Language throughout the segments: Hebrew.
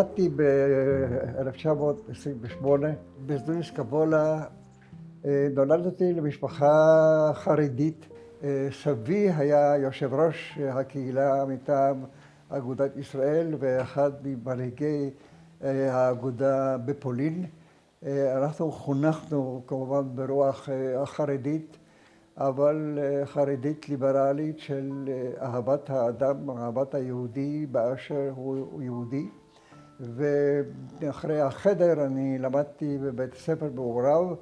נולדתי ב-1928 בסדוניס קבולה. נולדתי למשפחה חרדית. סבי היה יושב ראש הקהילה מטעם אגודת ישראל ואחד ממנהיגי האגודה בפולין. אנחנו חונכנו כמובן ברוח החרדית, אבל חרדית ליברלית של אהבת האדם, אהבת היהודי באשר הוא יהודי. ואחרי החדר אני למדתי בבית ספר מעורב,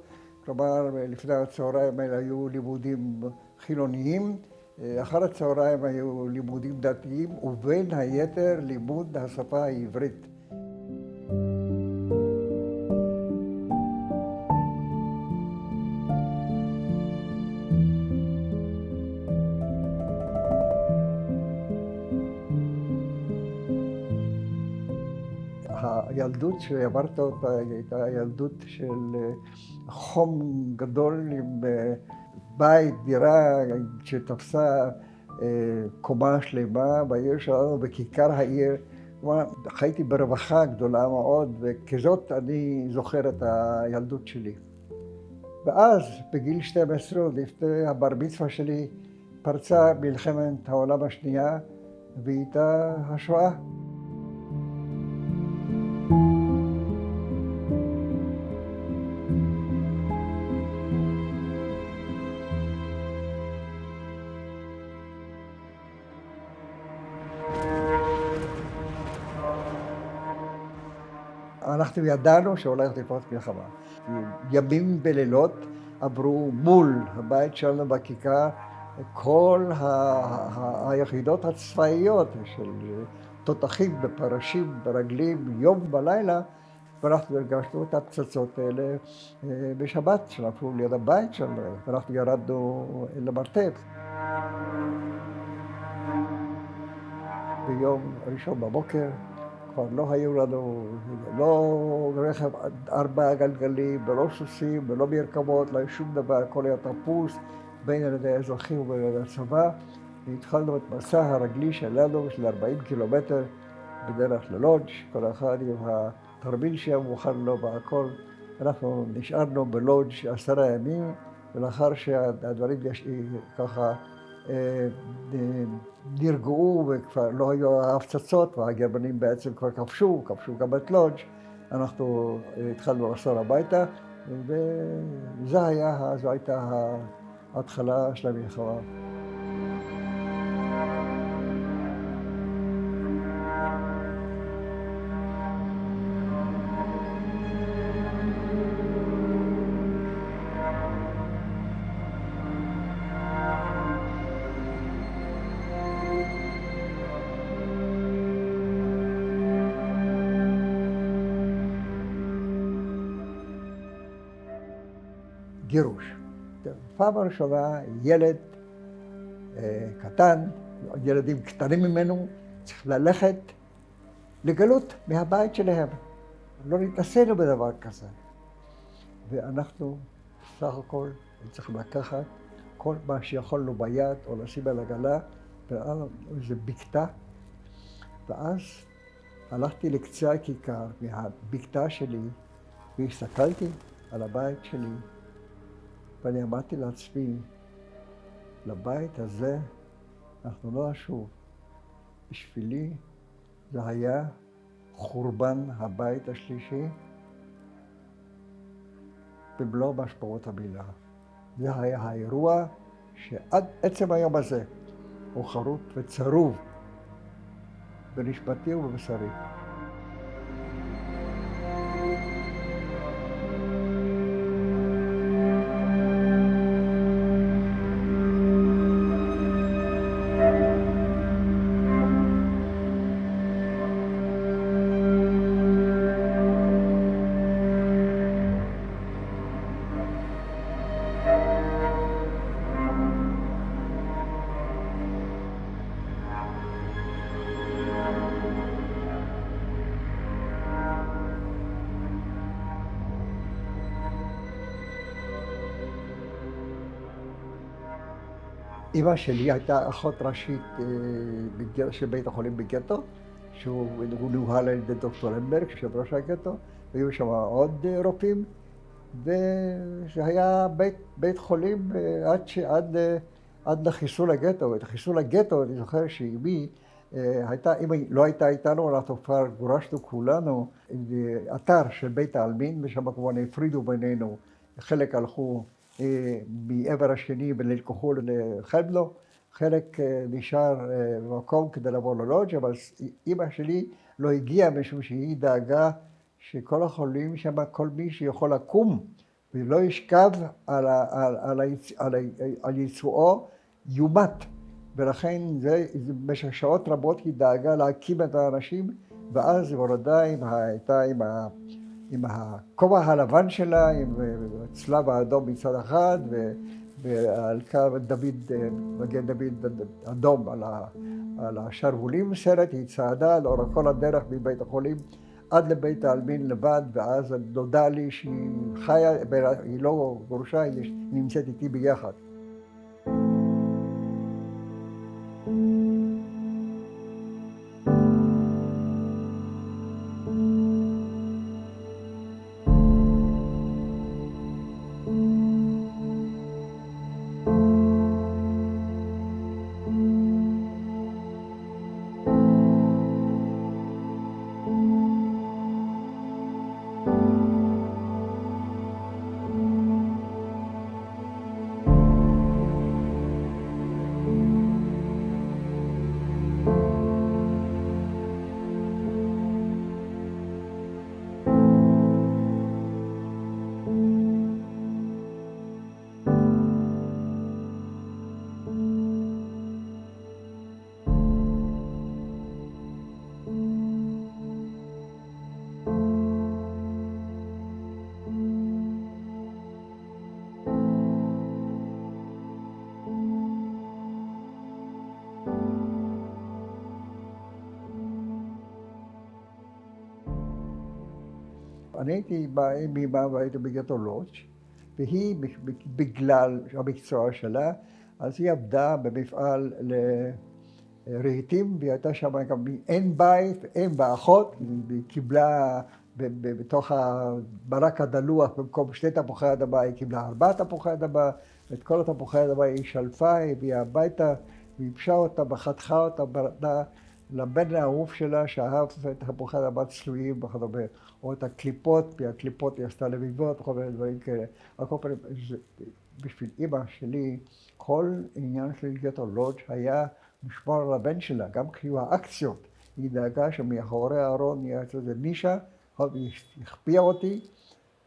כלומר לפני הצהריים האלה היו לימודים חילוניים, אחר הצהריים היו לימודים דתיים, ובין היתר לימוד השפה העברית. הילדות שעברת אותה הייתה ילדות של חום גדול עם בית, דירה שתפסה קומה שלמה בעיר שלנו, בכיכר העיר. חייתי ברווחה גדולה מאוד, וכזאת אני זוכר את הילדות שלי. ואז בגיל 12, לפני הבר מצווה שלי, פרצה מלחמת העולם השנייה, ואיתה השואה. אנחנו ידענו שהולכת לפרוץ מלחמה. ימים ולילות עברו מול הבית שלנו בכיכר כל היחידות הצבאיות של תותחים ופרשים ברגלים יום ולילה, ואנחנו הרגשנו את הפצצות האלה בשבת שנפלו ליד הבית שלנו, ואנחנו ירדנו למרתף. ביום ראשון בבוקר כבר לא היו לנו, לא רכב 4 גלגלים, ולא סוסים, ולא מרכבות, לא שום דבר, הכל היה תפוס בין על ידי האזרחים ובין על ידי הצבא. והתחלנו את מסע הרגלי שלנו של 40 קילומטר בדרך ללודג', כל אחד עם התרמיל שהיה מוכן לו והכל. אנחנו נשארנו בלודג' 10 ימים, ולאחר שהדברים ככה נרגעו וכבר לא היו ההפצצות והגרמנים בעצם כבר כבשו גם את לודג', אנחנו התחלנו לחזור הביתה, וזו הייתה ההתחלה של המלחמה. גירוש. פעם הראשונה ילד קטן, ילדים קטנים ממנו, צריך ללכת לגלות מהבית שלהם. לא נתנסינו בדבר כזה. ואנחנו סך הכל צריכים לקחת כל מה שיכולנו ביד או לשים על עגלה, איזה בקתה. ואז הלכתי לקצה הכיכר מהבקתה שלי והסתכלתי על הבית שלי. ואני אמרתי לעצמי, לבית הזה אנחנו לא נשוב. בשבילי זה היה חורבן הבית השלישי במלוא משמעות המילה. זה היה האירוע שעד עצם היום הזה הוא חרוט וצרוב בנשמתי ובבשרי. אמא שלי הייתה אחות ראשית של בית החולים בגטו, שהוא נוהל על ידי דוקטור למברג, יושב ראש הגטו, והיו שם עוד רופאים, וזה היה בית חולים עד לחיסול הגטו. את חיסול הגטו, אני זוכר שאמי הייתה, אם היא לא הייתה איתנו, אנחנו כבר גורשנו כולנו לאתר של בית העלמין, ושם כמובן הפרידו בינינו. חלק הלכו מעבר השני ונלקחו לחבלו, חלק נשאר במקום כדי לבוא ללודג', אבל אמא שלי לא הגיעה משום שהיא דאגה שכל החולים שם, כל מי שיכול לקום ולא ישכב על יצואו, יומת. ולכן במשך שעות רבות היא דאגה להקים את האנשים, ואז ורדה הייתה עם הכובע הלבן שלה, עם הצלב האדום מצד אחד, ועל קו מגן דוד אדום על השרוולים סרט, היא צעדה לאורך כל הדרך מבית החולים עד לבית העלמין לבד, ואז נודע לי שהיא חיה, היא לא גרושה, היא נמצאת איתי ביחד. אני הייתי עם אמא והייתי בגטו לודג', והיא בגלל המקצוע שלה, אז היא עבדה במפעל לרהיטים, והיא הייתה שם גם אין בית, אין באחות, היא קיבלה בתוך הברק הדלוח, במקום 2 תפוחי אדמה, היא קיבלה 4 תפוחי אדמה, ואת כל התפוחי אדמה היא שלפה, היא הביאה הביתה, ויבשה אותה וחתכה אותה לבן האהוב שלה, שאהב את תפוחי אדמה צלויים וכדומה, או את הקליפות, והקליפות היא עשתה לביבות וכל מיני דברים כאלה. על כל פנים, בשביל אמא שלי, כל עניין של גטו לודג' היה לשמור על הבן שלה, גם כשהיו האקציות. היא דאגה שמאחורי הארון יהיה איזה נישה, היא הכפיעה אותי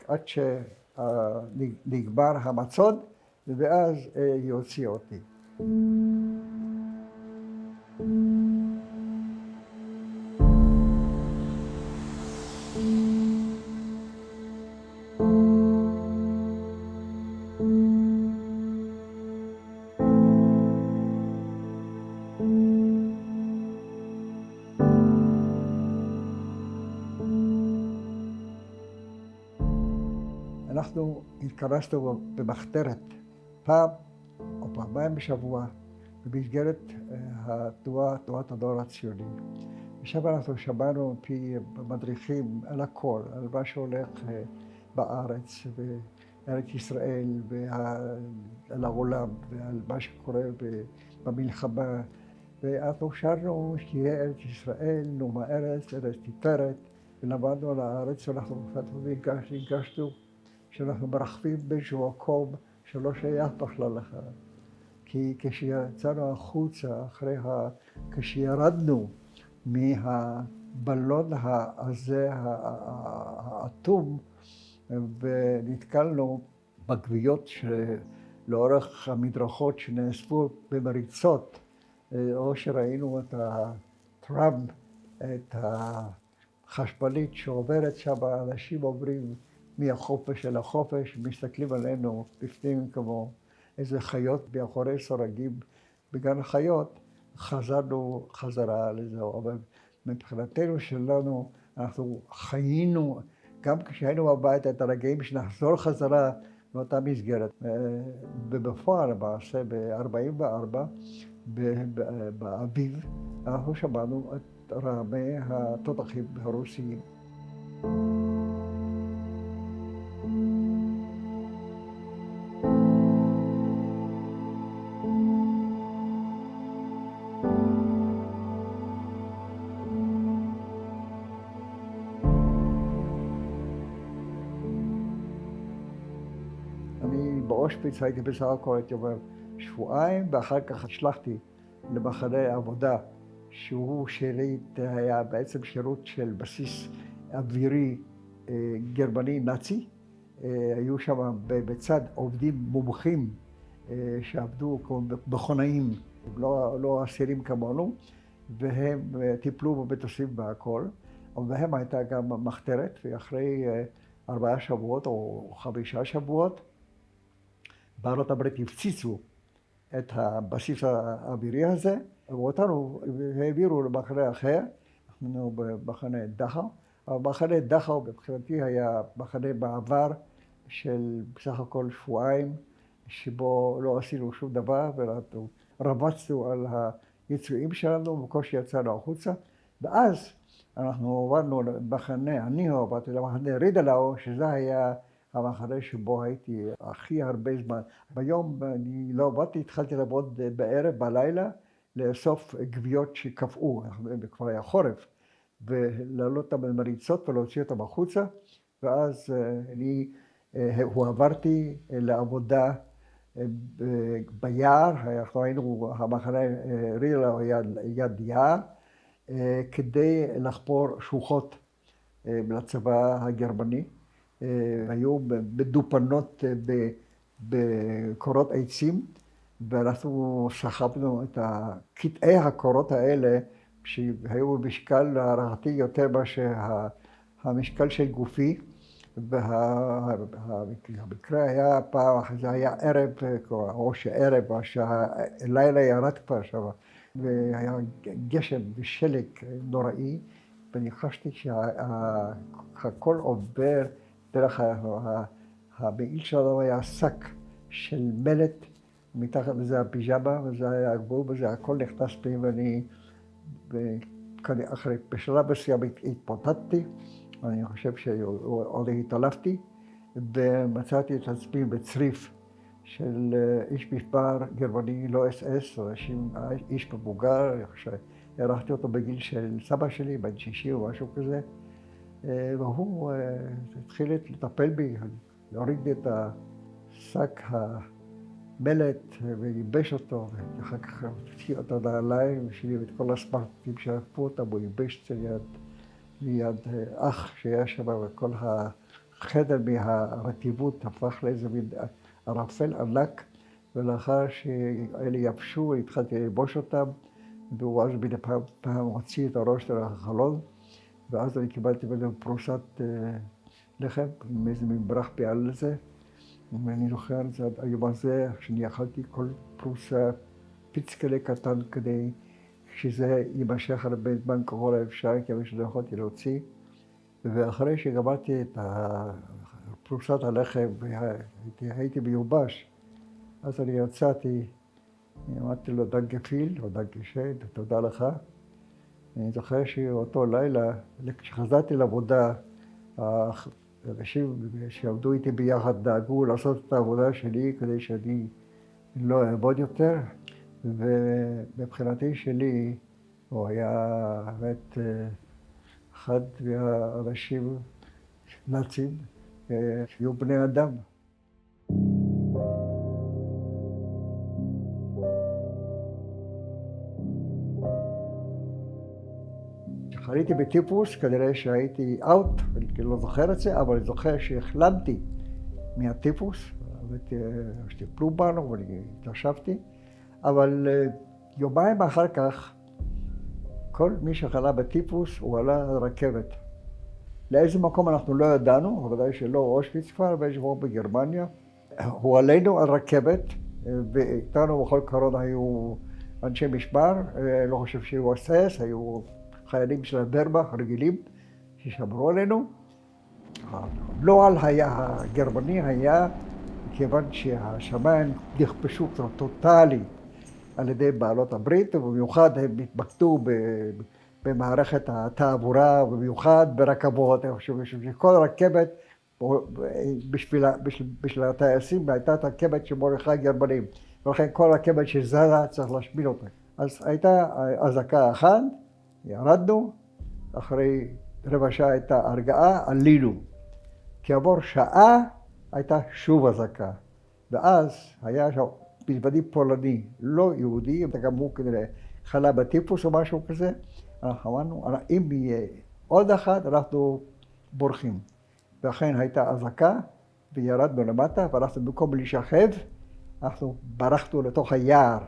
עד שנגמר המצוד, ואז היא הוציאה אותי. אנחנו התכנסנו במחתרת פעם או פעמיים בשבוע במסגרת תנועת הנוער הציוני. ושם אנחנו שמענו מפי מדריכים על הכל, על מה שהולך בארץ בארץ ישראל ועל העולם ועל מה שקורה במלחמה. ואנחנו שרנו שיהיה ארץ ישראל, נאום הארץ, ארץ תפארת, ולמדנו על הארץ, ואנחנו הרגשנו שאנחנו מרחבים באיזשהו מקום שלא שייך בכלל לך. כי כשיצאנו החוצה, כשירדנו מהבלון הזה, האטום, ונתקלנו בגוויות לאורך המדרכות שנאספו במריצות, או שראינו את הטראם, את החשמלית שעוברת שם, אנשים עוברים מהחופש אל החופש, מסתכלים עלינו בפנים כמו איזה חיות מאחורי סורגים בגן החיות, חזרנו חזרה לזה. אבל מבחינתנו שלנו, אנחנו חיינו, גם כשהיינו בבית, את הרגעים שנחזור חזרה לאותה מסגרת. ובפועל, למעשה, ב-44, באביב, אנחנו שמענו את רעמי התותחים הרוסיים. אני באושוויץ הייתי בסך הכל, הייתי אומר, שבועיים, ואחר כך נשלחתי למחנה עבודה, שהוא שירות, היה בעצם שירות של בסיס אווירי גרמני נאצי. היו שם בצד עובדים מומחים שעבדו כמו מכונאים, לא אסירים כמונו, והם טיפלו במטוסים והכל. ובהם הייתה גם מחתרת, ואחרי 4 שבועות או 5 שבועות, בעלות הברית הפציצו את הבסיס האווירי הזה, ואותנו העבירו למחנה אחר, אנחנו במחנה דכאו. המחנה דכאו מבחינתי היה מחנה מעבר של בסך הכל שבועיים, שבו לא עשינו שום דבר, ואנחנו רבצנו על היצואים שלנו, בקושי יצאנו החוצה, ואז אנחנו עברנו למחנה, אני עברתי למחנה רידלאו, שזה היה המחנה שבו הייתי הכי הרבה זמן. ביום אני לא עבדתי, התחלתי לעבוד בערב, בלילה, לאסוף גוויות שקפאו, כבר היה חורף, ולעלות אותם במריצות ולהוציא אותם החוצה, ואז הועברתי לעבודה ביער, אנחנו היינו, המחנה רידלאו היה יד יער, כדי לחפור שוחות לצבא הגרמני. היו מדופנות בקורות עצים, ואנחנו שכבנו את קטעי הקורות האלה, שהיו במשקל להערכתי יותר מאשר המשקל של גופי, והמקרה היה פעם, זה היה ערב, או שערב, או שהלילה ירד כבר שם, והיה גשם ושלג נוראי, ואני חשתי שהכל עובר דרך המעיל שלנו היה שק של מלט, מתחת לזה הפיג'מה, וזה היה הגבול, וזה הכל נכנס פנימה, ואני בשלב מסוים התפוצצתי, אני חושב שעוד התעלפתי, ומצאתי את עצמי בצריף של איש מספר גרמני, לא אס-אס, איש מבוגר, שהערכתי אותו בגיל של סבא שלי, בן 60 או משהו כזה, והוא התחיל לטפל בי, להוריד את השק המלט וייבש אותו, ואחר כך הוציא אותו לנעליים שלי ואת כל הסמרטוטים שעפו אותם, הוא ייבש את זה ליד אח שהיה שם, וכל החדר מהרטיבות הפך לאיזה מין ערפל ענק, ולאחר שאלה יבשו התחלתי ללבוש אותם, והוא אז מדי פעם הוציא את הראש של החלון, ואז אני קיבלתי ממנו פרוסת לחם עם איזה ממברח פעל לזה, ואני זוכר את זה עד היום הזה, שאני אכלתי כל פרוסה פיצקלה קטן כדי שזה יימשך הרבה זמן ככל האפשר, כי שלא יכולתי להוציא. ואחרי שגמרתי את פרוסת הלחם והייתי מיובש, אז אני יצאתי, אמרתי לו דנקה פיל או דנקה שיין, תודה לך. אני זוכר שאותו לילה, כשחזרתי לעבודה, האנשים שעבדו איתי ביחד דאגו לעשות את העבודה שלי כדי שאני לא אעבוד יותר, ומבחינתי שלי הוא היה באמת אחד מהאנשים נאצים שהיו בני אדם. חליתי בטיפוס, כנראה שהייתי אאוט, אני לא זוכר את זה, אבל אני זוכר שהחלמתי מהטיפוס, שטיפלו בנו ואני התרשבתי, אבל יומיים אחר כך, כל מי שחלה בטיפוס הוא עלה לרכבת. לאיזה מקום אנחנו לא ידענו, בוודאי שלא אושוויץ כבר, באיזה מקום בגרמניה. הוא עלינו על רכבת, ואיתנו בכל קרון היו אנשי משמר, לא חושב שהיו אס-אס, היו חיילים של הוורמאכט רגילים ששמרו עלינו. הנוהל הגרמני היה, כיוון שהשמיים נכבשו טוטאלית על ידי בעלות הברית, ובמיוחד הם התמקדו במערכת התעבורה, במיוחד ברכבות. אני חושב שכל רכבת, בשביל הטייסים, הייתה את הרכבת של מרדכי גרמנים. ולכן כל רכבת שזזה צריך להשמיד אותה. אז הייתה אזעקה אחת, ירדנו, אחרי רבע שעה הייתה הרגעה, עלינו. כעבור שעה הייתה שוב אזעקה. ואז היה שם מזוודי פולני, לא יהודי, גם הוא כנראה חלה בטיפוס או משהו כזה. אנחנו אמרנו, אם יהיה עוד אחת, אנחנו בורחים. ואכן הייתה אזעקה, וירדנו למטה, ואנחנו במקום להישכב, אנחנו ברחנו לתוך היער.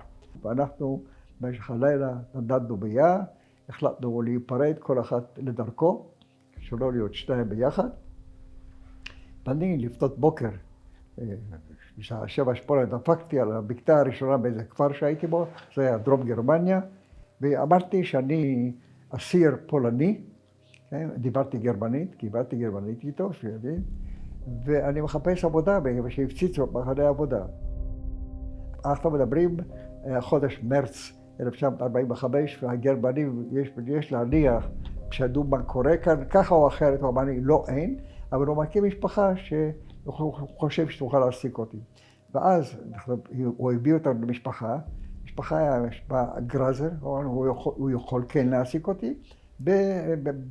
ואנחנו במשך הלילה נדדנו ביער, החלטנו להיפרד כל אחד לדרכו, שלא להיות שתיים ביחד. ואני לפנות בוקר, בשעה 7-8 דפקתי על הבקתה הראשונה באיזה כפר שהייתי בו, זה היה דרום גרמניה, ואמרתי שאני אסיר פולני, כן? דיברתי גרמנית, קיבלתי גרמנית איתו, שיבין, ואני מחפש עבודה, שהפציצו במחנה עבודה. אנחנו מדברים חודש מרץ 1945, והגרמנים, יש להניח, שידעו מה קורה כאן, ככה או אחרת, הוא אמר לי, לא, אין, אבל הוא מקים משפחה שהוא חושב שתוכל להעסיק אותי. ואז הוא הביא אותנו למשפחה, משפחה היה גרזר, הוא יכול כן להעסיק אותי,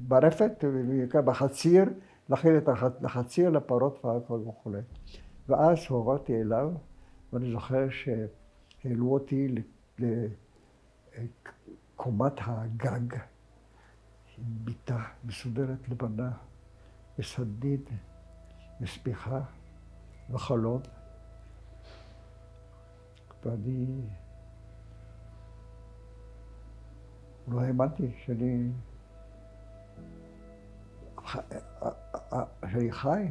ברפת, בחציר, להכין את החציר לפרות והכל וכו'. ואז הועברתי אליו, ואני זוכר שהעלו אותי לקומת הגג, עם מיטה מסודרת לבנה, וסדין, וספיחה, וחלון. ואני לא האמנתי שאני חי,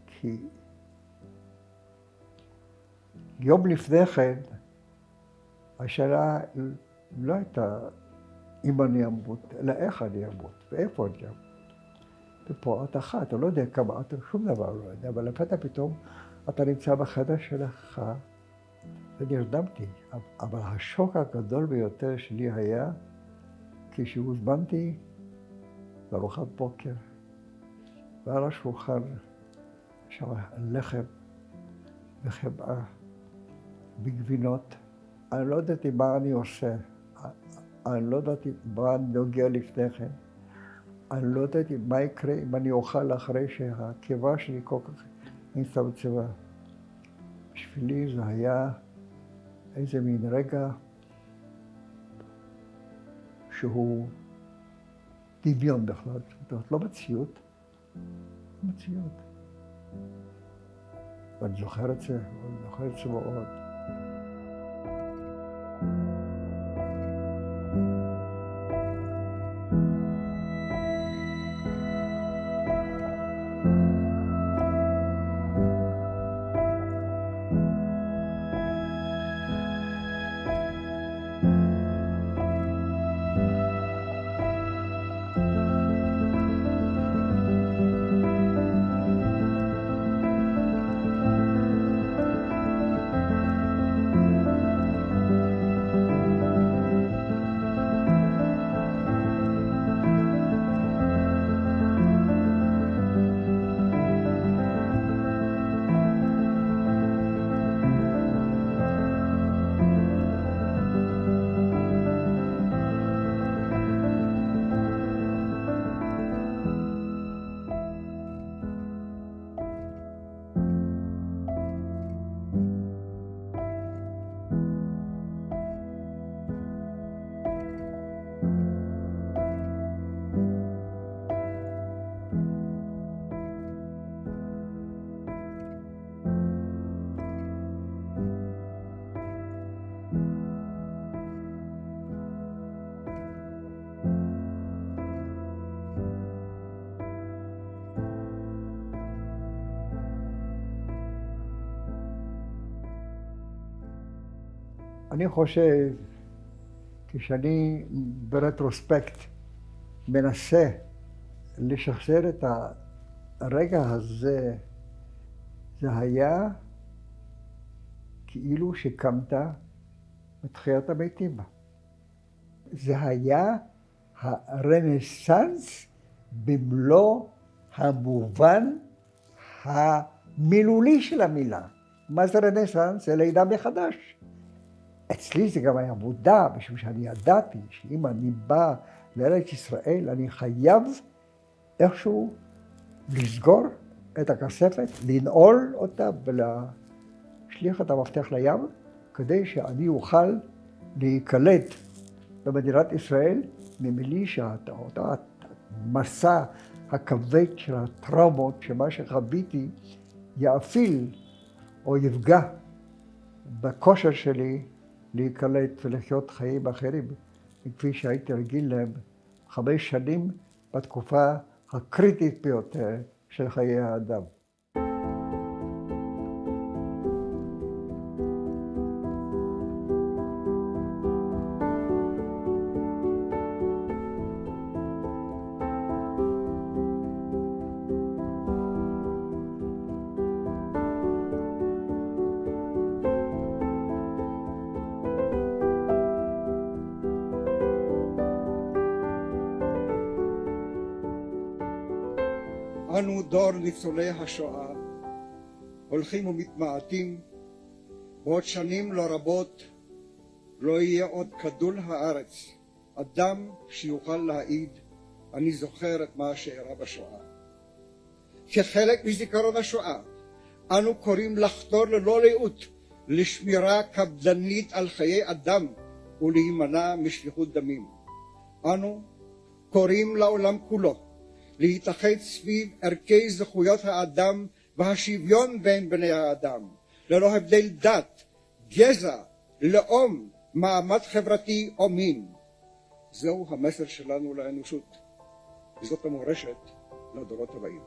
כי יום לפני כן, השאלה לא הייתה אם אני אמות, אלא איך אני אמות, ואיפה אני אמות. ופה את אחת, אתה לא יודע כמה, אתה שום דבר לא יודע, אבל לפתע פתאום אתה נמצא בחדר שלך, ונרדמתי. אבל השוק הגדול ביותר שלי היה כשהוזמנתי לארוחת בוקר, ועל השולחן שם לחם וחמאה בגבינות. אני לא ידעתי מה אני עושה, אני לא ידעתי מה אני נוגע לפני כן, אני לא ידעתי מה יקרה אם אני אוכל אחרי שהקיבה שלי כל כך הצטמצמה. בשבילי זה היה איזה מין רגע שהוא דמיון בכלל, זאת לא מציאות, מציאות. ואני זוכר את זה, אני זוכר את זה מאוד. אני חושב, כשאני ברטרוספקט מנסה לשחזר את הרגע הזה, זה היה כאילו שקמת בתחיית המתים. זה היה הרנסנס במלוא המובן המילולי של המילה. מה זה רנסנס? זה לידה מחדש. אצלי זה גם היה מודע, משום שאני ידעתי שאם אני בא לארץ ישראל, אני חייב איכשהו לסגור את הכספת, לנעול אותה ולהשליך את המפתח לים, כדי שאני אוכל להיקלט במדינת ישראל, מבלי שאותו המסע הכבד של הטראומות, שמה שחוויתי, יאפיל או יפגע בכושר שלי להיקלט ולחיות חיים אחרים, כפי שהייתי רגיל להם 5 שנים בתקופה הקריטית ביותר של חיי האדם. אנו דור ניצולי השואה, הולכים ומתמעטים, בעוד שנים לא רבות לא יהיה עוד כדור הארץ אדם שיוכל להעיד, אני זוכר את מה שאירע בשואה. כחלק מזיכרון השואה, אנו קוראים לחתור ללא לאות לשמירה קפדנית על חיי אדם ולהימנע משפיכות דמים. אנו קוראים לעולם כולו להתאחד סביב ערכי זכויות האדם והשוויון בין בני האדם, ללא הבדל דת, גזע, לאום, מעמד חברתי או מין. זהו המסר שלנו לאנושות, וזאת המורשת לדורות הבאים.